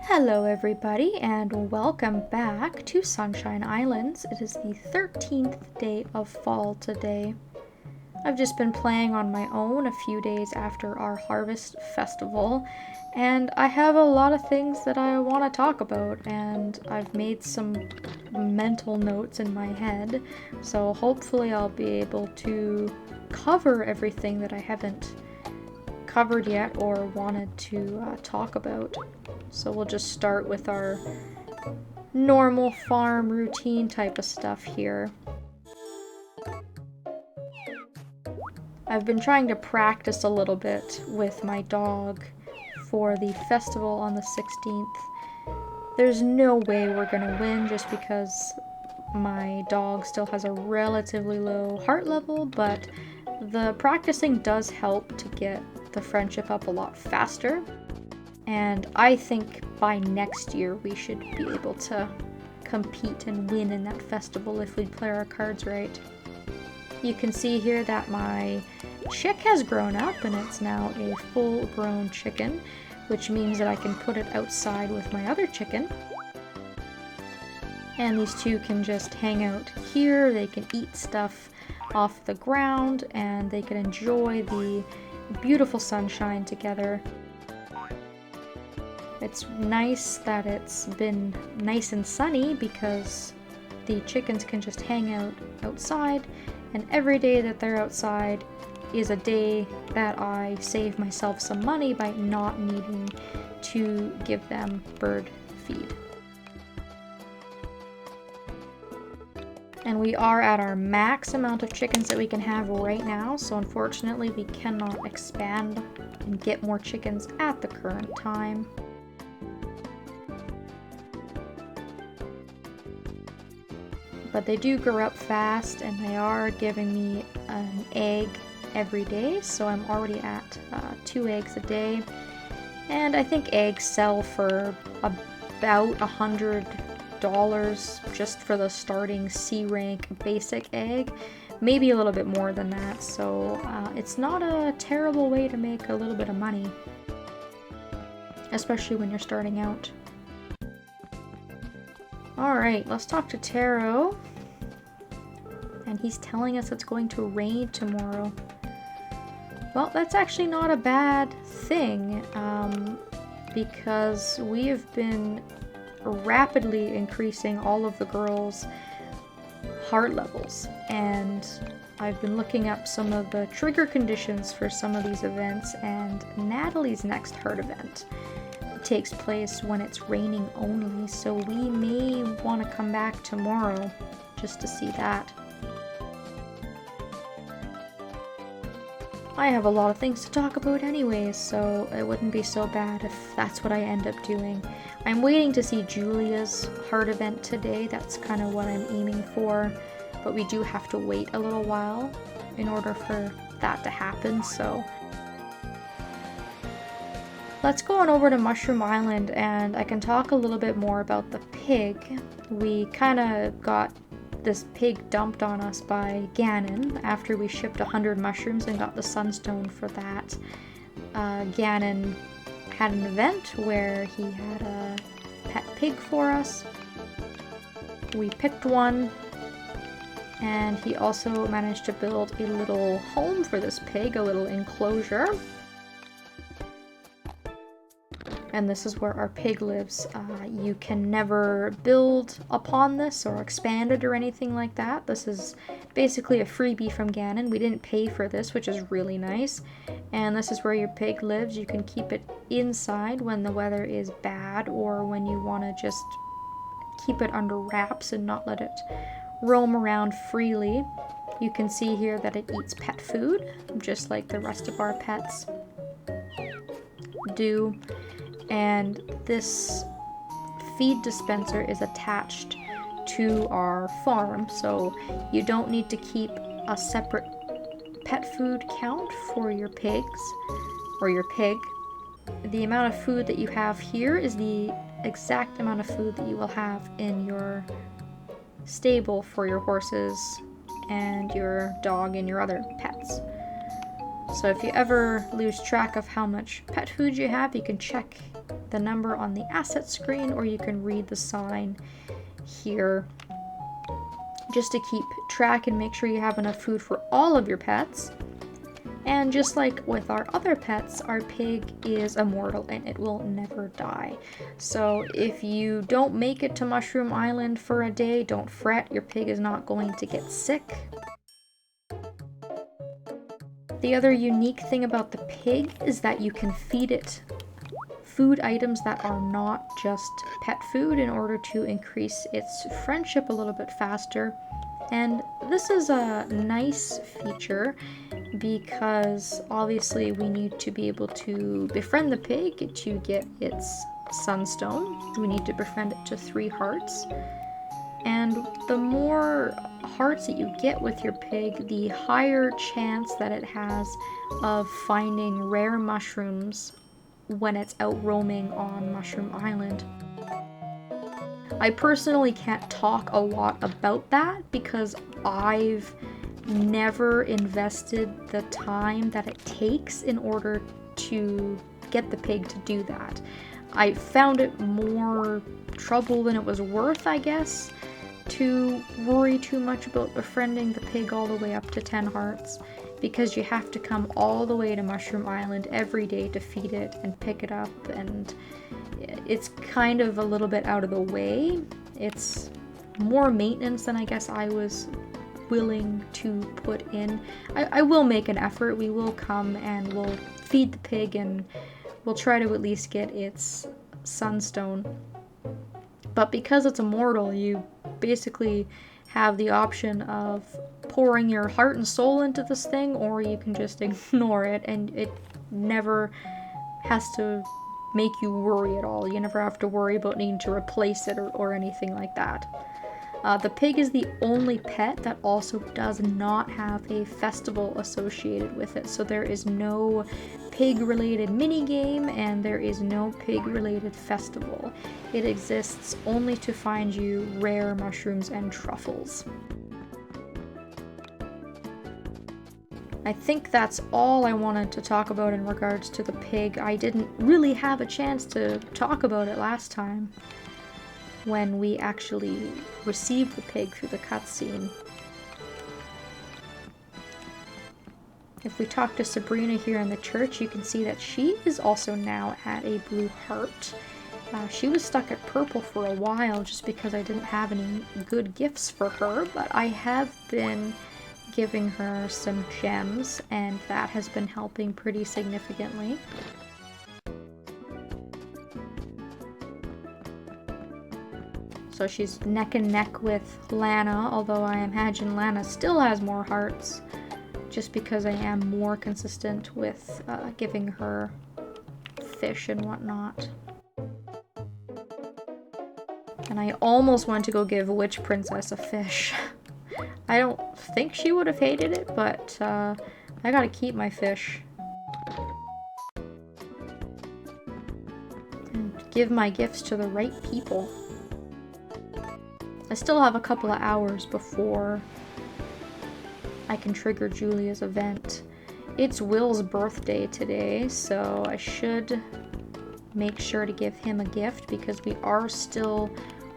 Hello everybody and welcome back to Sunshine Islands. It is the 13th day of fall today. I've just been playing on my own a few days after our harvest festival, and I have a lot of things that I want to talk about, and I've made some mental notes in my head, so hopefully I'll be able to cover everything that I haven't covered yet or wanted to talk about. So we'll just start with our normal farm routine type of stuff here. I've been trying to practice a little bit with my dog for the festival on the 16th. There's no way we're gonna win just because my dog still has a relatively low heart level, but the practicing does help to get the friendship up a lot faster. And I think by next year we should be able to compete and win in that festival if we play our cards right. You can see here that my chick has grown up and it's now a full-grown chicken, which means that I can put it outside with my other chicken. And these two can just hang out here, they can eat stuff off the ground, and they can enjoy the beautiful sunshine together. It's nice that it's been nice and sunny because the chickens can just hang out outside, and every day that they're outside is a day that I save myself some money by not needing to give them bird feed. And we are at our max amount of chickens that we can have right now, so unfortunately we cannot expand and get more chickens at the current time. But they do grow up fast and they are giving me an egg every day, so I'm already at 2 eggs a day. And I think eggs sell for about $100 just for the starting C rank basic egg, maybe a little bit more than that, so it's not a terrible way to make a little bit of money, especially when you're starting out. Alright, let's talk to Taro, and he's telling us it's going to rain tomorrow. Well, that's actually not a bad thing, because we have been rapidly increasing all of the girls' heart levels, and I've been looking up some of the trigger conditions for some of these events, and Natalie's next heart event takes place when it's raining only, so we may want to come back tomorrow just to see that. I have a lot of things to talk about anyways, so it wouldn't be so bad if that's what I end up doing. I'm waiting to see Julia's heart event today, that's kind of what I'm aiming for, but we do have to wait a little while in order for that to happen, so. Let's go on over to Mushroom Island and I can talk a little bit more about the pig. We kind of got this pig dumped on us by Ganon after we shipped 100 mushrooms and got the sunstone for that. Ganon had an event where he had a pet pig for us. We picked one, and he also managed to build a little home for this pig, a little enclosure. And this is where our pig lives. You can never build upon this or expand it or anything like that. This is basically a freebie from Ganon. We didn't pay for this, which is really nice. And this is where your pig lives. You can keep it inside when the weather is bad or when you want to just keep it under wraps and not let it roam around freely. You can see here that it eats pet food, just like the rest of our pets do. And this feed dispenser is attached to our farm, so you don't need to keep a separate pet food count for your pigs or your pig. The amount of food that you have here is the exact amount of food that you will have in your stable for your horses and your dog and your other pets. So if you ever lose track of how much pet food you have, you can check the number on the asset screen, or you can read the sign here just to keep track and make sure you have enough food for all of your pets. And just like with our other pets, our pig is immortal and it will never die. So if you don't make it to Mushroom Island for a day, don't fret, your pig is not going to get sick. The other unique thing about the pig is that you can feed it food items that are not just pet food in order to increase its friendship a little bit faster. And this is a nice feature because obviously we need to be able to befriend the pig to get its sunstone. We need to befriend it to 3 hearts. And the more hearts that you get with your pig, the higher chance that it has of finding rare mushrooms when it's out roaming on Mushroom Island. I personally can't talk a lot about that because I've never invested the time that it takes in order to get the pig to do that. I found it more trouble than it was worth, I guess, to worry too much about befriending the pig all the way up to 10 hearts, because you have to come all the way to Mushroom Island every day to feed it and pick it up, and it's kind of a little bit out of the way. It's more maintenance than I guess I was willing to put in. I will make an effort. We will come and we'll feed the pig and we'll try to at least get its sunstone. But because it's immortal, you basically have the option of pouring your heart and soul into this thing, or you can just ignore it and it never has to make you worry at all. You never have to worry about needing to replace it or anything like that. The pig is the only pet that also does not have a festival associated with it. So there is no pig-related minigame and there is no pig-related festival. It exists only to find you rare mushrooms and truffles. I think that's all I wanted to talk about in regards to the pig. I didn't really have a chance to talk about it last time when we actually received the pig through the cutscene. If we talk to Sabrina here in the church, you can see that she is also now at a blue heart. She was stuck at purple for a while just because I didn't have any good gifts for her, but I have been giving her some gems and that has been helping pretty significantly. So she's neck and neck with Lana, although I imagine Lana still has more hearts, just because I am more consistent with giving her fish and whatnot. And I almost went to go give Witch Princess a fish. I don't think she would have hated it, but I gotta keep my fish. And give my gifts to the right people. I still have a couple of hours before I can trigger Julia's event. It's Will's birthday today, so I should make sure to give him a gift because we are still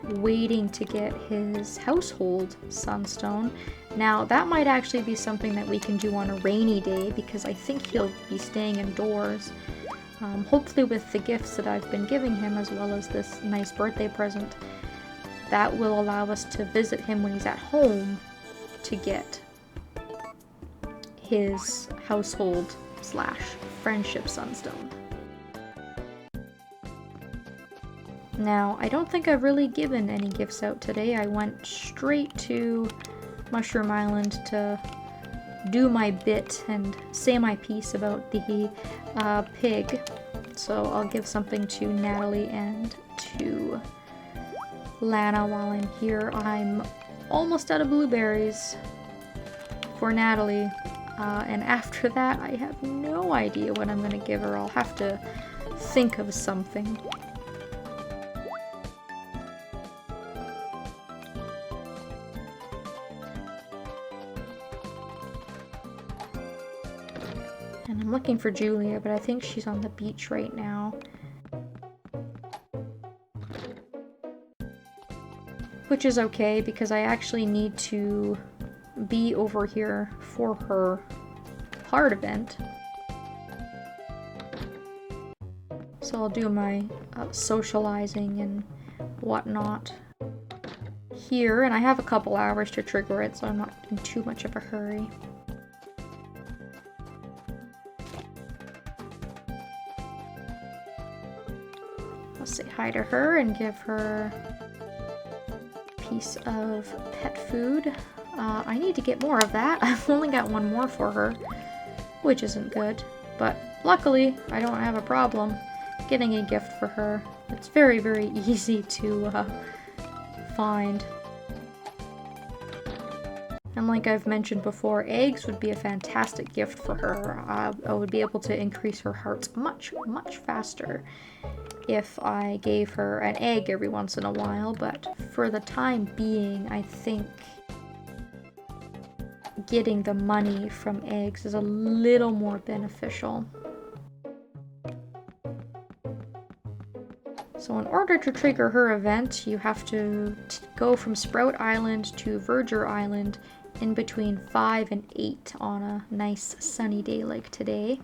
waiting to get his household sunstone. Now, that might actually be something that we can do on a rainy day because I think he'll be staying indoors. Hopefully with the gifts that I've been giving him as well as this nice birthday present, that will allow us to visit him when he's at home to get his household / friendship sunstone. Now, I don't think I've really given any gifts out today. I went straight to Mushroom Island to do my bit and say my piece about the pig. So I'll give something to Natalie and to Lana while I'm here. I'm almost out of blueberries for Natalie. And after that, I have no idea what I'm going to give her. I'll have to think of something. And I'm looking for Julia, but I think she's on the beach right now. which is okay because I actually need to be over here for her heart event. So I'll do my socializing and whatnot here, and I have a couple hours to trigger it, so I'm not in too much of a hurry. I'll say hi to her and give her a piece of pet food. I need to get more of that. I've only got one more for her, which isn't good, but luckily I don't have a problem getting a gift for her. It's very, very easy to find. And like I've mentioned before, eggs would be a fantastic gift for her. I would be able to increase her hearts much, much faster if I gave her an egg every once in a while, but for the time being, I think getting the money from eggs is a little more beneficial. So in order to trigger her event, you have to go from Sprout Island to Verger Island in between 5 and 8 on a nice sunny day like today.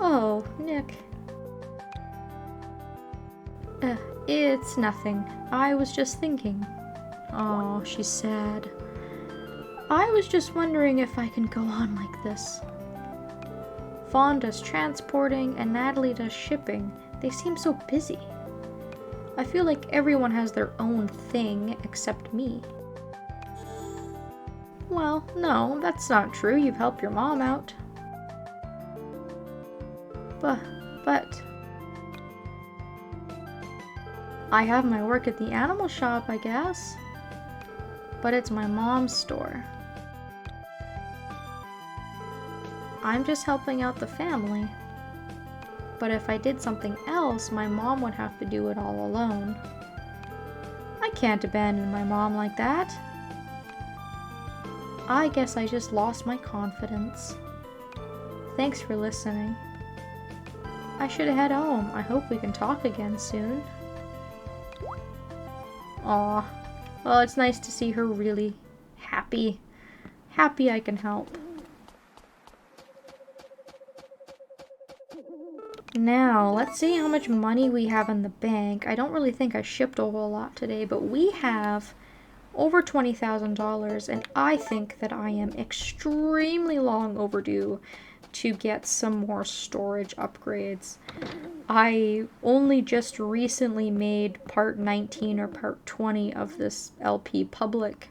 Oh, Nick. It's nothing. I was just thinking. Oh, she's sad. I was just wondering if I can go on like this. Fawn does transporting and Natalie does shipping. They seem so busy. I feel like everyone has their own thing except me. Well, no, that's not true. You've helped your mom out. But... I have my work at the animal shop, I guess. But it's my mom's store. I'm just helping out the family. But if I did something else, my mom would have to do it all alone. I can't abandon my mom like that. I guess I just lost my confidence. Thanks for listening. I should head home. I hope we can talk again soon. Aw. Well, it's nice to see her really happy. Happy I can help. Now, let's see how much money we have in the bank. I don't really think I shipped a whole lot today, but we have over $20,000, and I think that I am extremely long overdue to get some more storage upgrades. I only just recently made part 19 or part 20 of this LP public,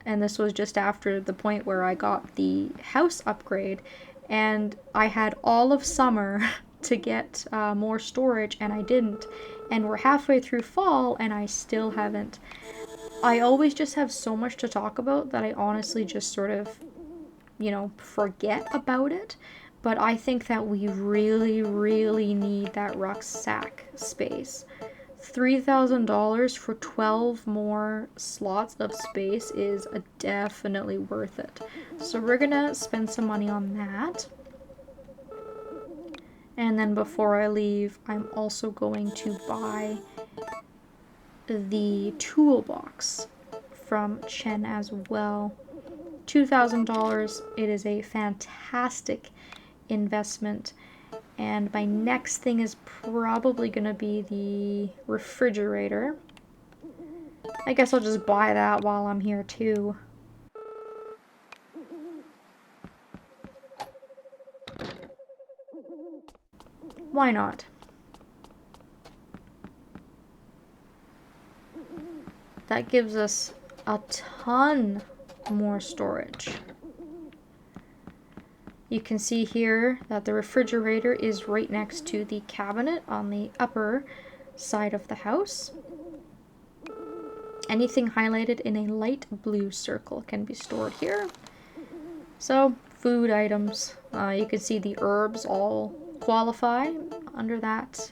and this was just after the point where I got the house upgrade, and I had all of summer to get more storage, and I didn't, and we're halfway through fall and I still haven't. I always just have so much to talk about that I honestly just sort of, you know, forget about it. But I think that we really, really need that rucksack space. $3,000 for 12 more slots of space is definitely worth it. So we're gonna spend some money on that. And then before I leave, I'm also going to buy the toolbox from Chen as well. $2,000. It is a fantastic investment. And my next thing is probably going to be the refrigerator. I guess I'll just buy that while I'm here too. Why not? That gives us a ton more storage. You can see here that the refrigerator is right next to the cabinet on the upper side of the house. Anything highlighted in a light blue circle can be stored here. So, food items. You can see the herbs all qualify under that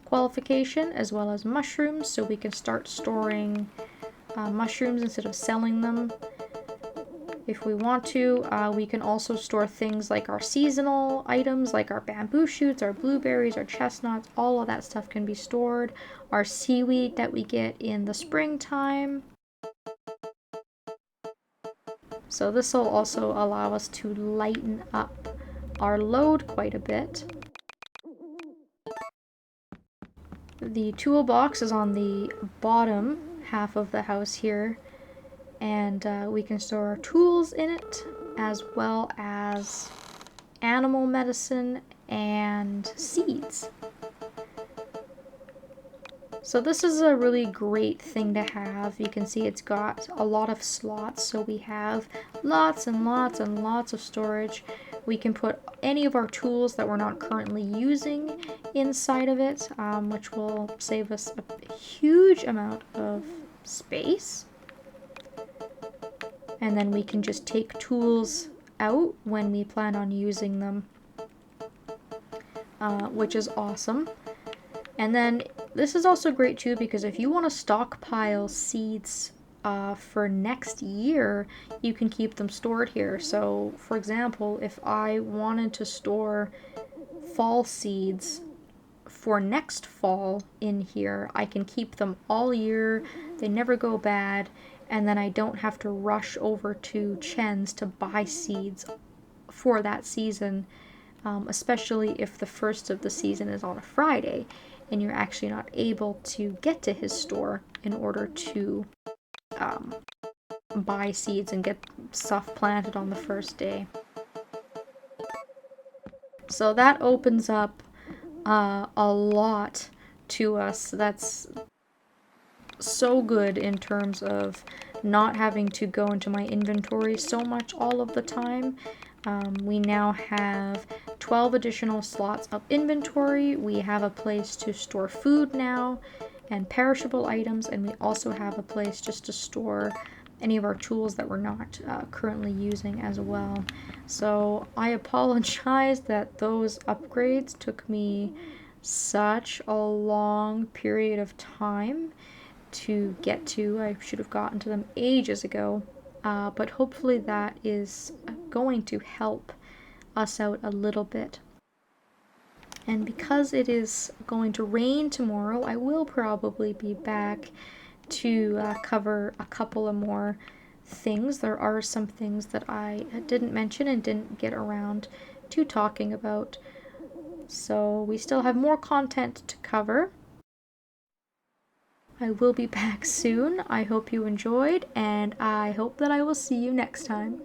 qualification, as well as mushrooms, so we can start storing mushrooms instead of selling them. if we want to. We can also store things like our seasonal items, like our bamboo shoots, our blueberries, our chestnuts, all of that stuff can be stored. Our seaweed that we get in the springtime. So this will also allow us to lighten up our load quite a bit. The toolbox is on the bottom half of the house here, and we can store our tools in it, as well as animal medicine and seeds. So this is a really great thing to have. You can see it's got a lot of slots, so we have lots and lots and lots of storage. We can put any of our tools that we're not currently using inside of it, which will save us a huge amount of space. And then we can just take tools out when we plan on using them, which is awesome. And then this is also great too, because if you want to stockpile seeds for next year, you can keep them stored here. So for example, if I wanted to store fall seeds for next fall in here, I can keep them all year. They never go bad. And then I don't have to rush over to Chen's to buy seeds for that season, especially if the first of the season is on a Friday and you're actually not able to get to his store in order to buy seeds and get stuff planted on the first day. So that opens up a lot to us. That's so good in terms of not having to go into my inventory so much all of the time. We now have 12 additional slots of inventory. We have a place to store food now and perishable items, and we also have a place just to store any of our tools that we're not currently using as well. So I apologize that those upgrades took me such a long period of time to get to. I should have gotten to them ages ago, but hopefully that is going to help us out a little bit. And because it is going to rain tomorrow, I will probably be back to cover a couple of more things. There are some things that I didn't mention and didn't get around to talking about. So we still have more content to cover. I will be back soon. I hope you enjoyed, and I hope that I will see you next time.